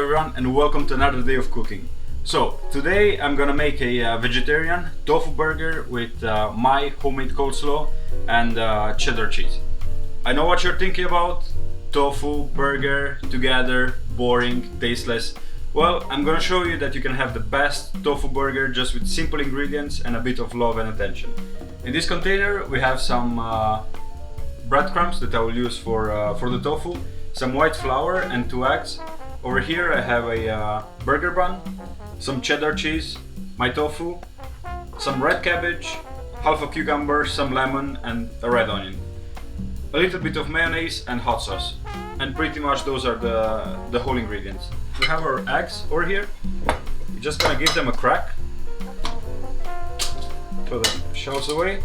everyone, and welcome to another day of cooking. So today I'm gonna make a vegetarian tofu burger with my homemade coleslaw and cheddar cheese. I know what you're thinking about: tofu burger together, boring, tasteless. Well, I'm gonna show you that you can have the best tofu burger just with simple ingredients and a bit of love and attention. In this container we have some breadcrumbs that I will use for the tofu, some white flour and 2 eggs. Over here I have a burger bun, some cheddar cheese, my tofu, some red cabbage, half a cucumber, some lemon and a red onion, a little bit of mayonnaise and hot sauce. And pretty much those are the whole ingredients. We have our eggs over here. We're just gonna give them a crack. Throw the shells away.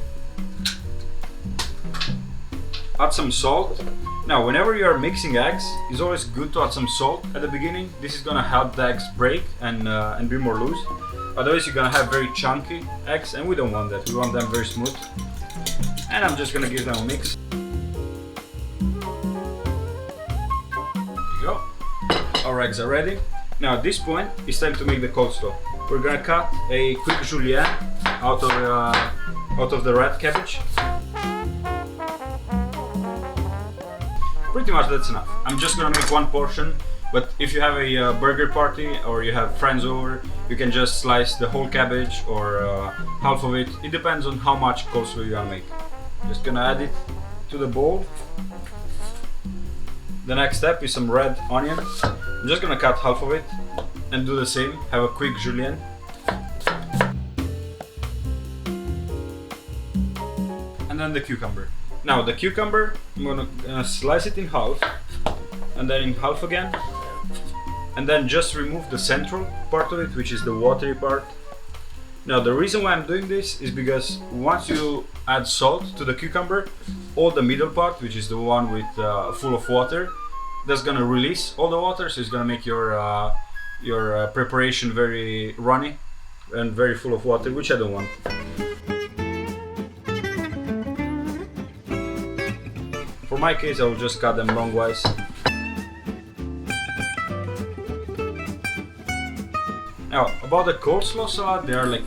Add some salt. Now, whenever you are mixing eggs, it's always good to add some salt at the beginning. This is gonna help the eggs break and be more loose. Otherwise, you're gonna have very chunky eggs, and we don't want that. We want them very smooth. And I'm just gonna give them a mix. There you go. Our eggs are ready. Now, at this point, it's time to make the coleslaw. We're gonna cut a quick julienne out of the red cabbage. Pretty much that's enough. I'm just gonna make one portion, but if you have a burger party or you have friends over, you can just slice the whole cabbage or half of it. It depends on how much coleslaw you wanna make. Just gonna add it to the bowl. The next step is some red onion. I'm just gonna cut half of it and do the same. Have a quick julienne. And then the cucumber. Now the cucumber, I'm gonna slice it in half, and then in half again, and then just remove the central part of it, which is the watery part. Now the reason why I'm doing this is because once you add salt to the cucumber, all the middle part, which is the one with full of water, that's gonna release all the water, so it's gonna make your preparation very runny and very full of water, which I don't want. For my case, I will just cut them longwise. Now, about the coleslaw salad, there are like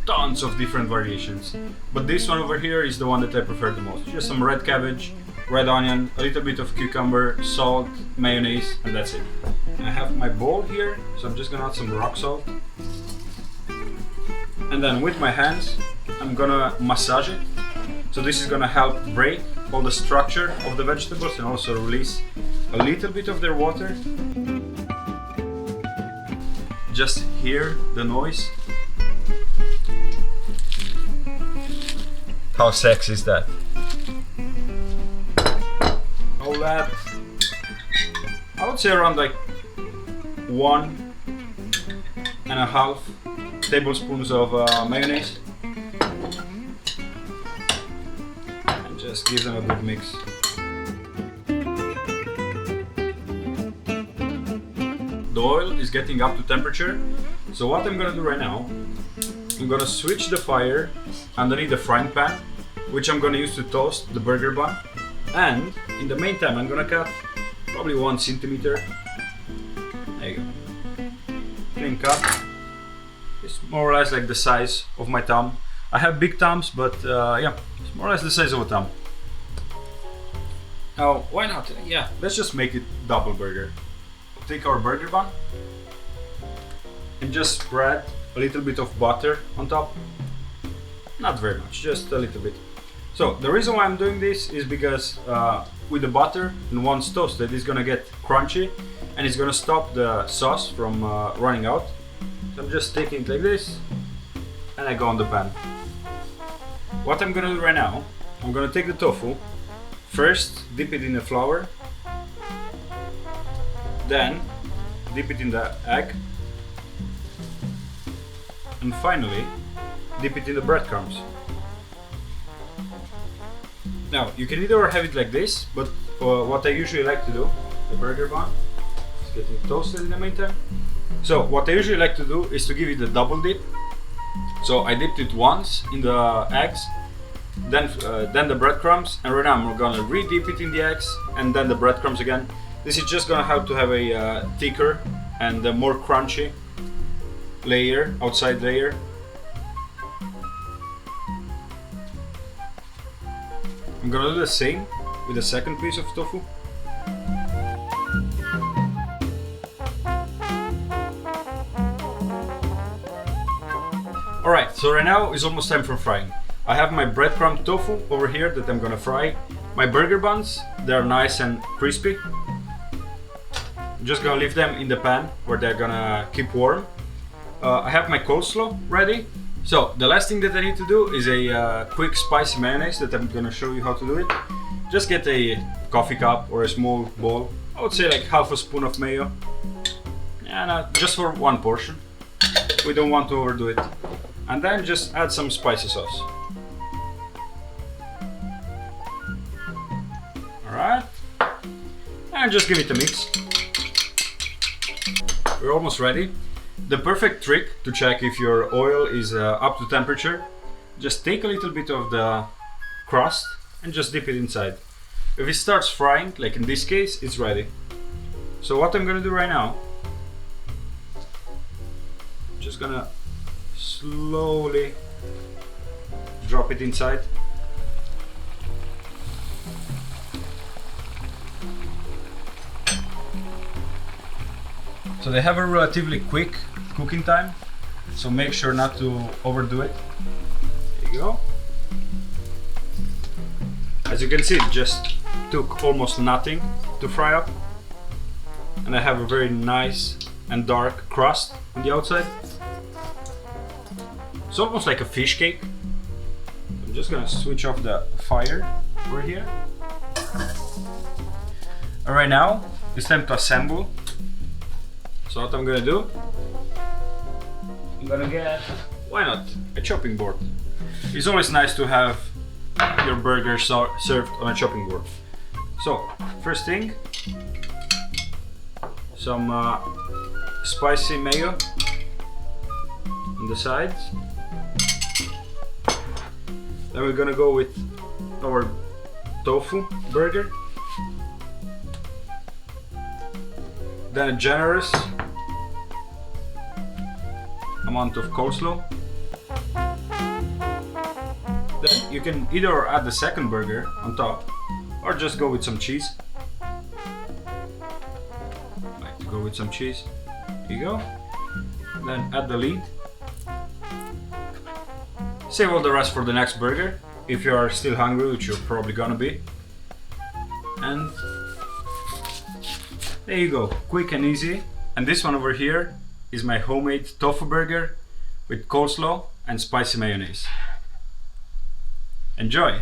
tons of different variations. But this one over here is the one that I prefer the most. Just some red cabbage, red onion, a little bit of cucumber, salt, mayonnaise, and that's it. And I have my bowl here, so I'm just gonna add some rock salt. And then with my hands, I'm gonna massage it. So this is gonna help break all the structure of the vegetables and also release a little bit of their water. Just hear the noise. How sexy is that? I'll add, I would say around like 1.5 tablespoons of mayonnaise. Just give them a good mix. The oil is getting up to temperature, so what I'm gonna do right now, I'm gonna switch the fire underneath the frying pan, which I'm gonna use to toast the burger bun. And in the meantime, I'm gonna cut probably 1 centimeter. There you go. Clean cut. It's more or less like the size of my thumb. I have big thumbs, but yeah, it's more or less the size of a thumb. Now, why not? Yeah, let's just make it double burger. Take our burger bun and just spread a little bit of butter on top. Not very much, just a little bit. So the reason why I'm doing this is because with the butter, and once toasted, it's gonna get crunchy and it's gonna stop the sauce from running out. So I'm just taking it like this and I go on the pan. What I'm gonna do right now, I'm gonna take the tofu, first dip it in the flour, then dip it in the egg, and finally dip it in the breadcrumbs. Now you can either have it like this, but what I usually like to do, the burger bun is getting toasted in the meantime. So what I usually like to do is to give it a double dip. So I dipped it once in the eggs, then the breadcrumbs, and right now I'm gonna re-dip it in the eggs and then the breadcrumbs again. This is just gonna help to have a thicker and the more crunchy layer, outside layer. I'm gonna do the same with the second piece of tofu. Alright, so right now it's almost time for frying. I have my breadcrumb tofu over here that I'm gonna fry. My burger buns, they're nice and crispy. I'm just gonna leave them in the pan where they're gonna keep warm. I have my coleslaw ready. So the last thing that I need to do is a quick spicy mayonnaise that I'm gonna show you how to do it. Just get a coffee cup or a small bowl. I would say like half a spoon of mayo. And just for one portion. We don't want to overdo it. And then just add some spicy sauce. Alright. And just give it a mix. We're almost ready. The perfect trick to check if your oil is up to temperature, just take a little bit of the crust and just dip it inside. If it starts frying, like in this case, it's ready. So what I'm gonna do right now, just gonna slowly drop it inside. So they have a relatively quick cooking time, so make sure not to overdo it. There you go. As you can see, it just took almost nothing to fry up. And I have a very nice and dark crust on the outside. It's almost like a fish cake. I'm just gonna switch off the fire over here. Alright, now it's time to assemble. So what I'm gonna do, I'm gonna get, why not, a chopping board. It's always nice to have your burger served on a chopping board. So, first thing, some spicy mayo on the sides. Then we're gonna go with our tofu burger. Then a generous amount of coleslaw. Then you can either add the second burger on top or just go with some cheese. I like to go with some cheese. Here you go. Then add the lid. Save all the rest for the next burger if you are still hungry, which you're probably gonna be. And there you go, quick and easy. And this one over here is my homemade tofu burger with coleslaw and spicy mayonnaise. Enjoy!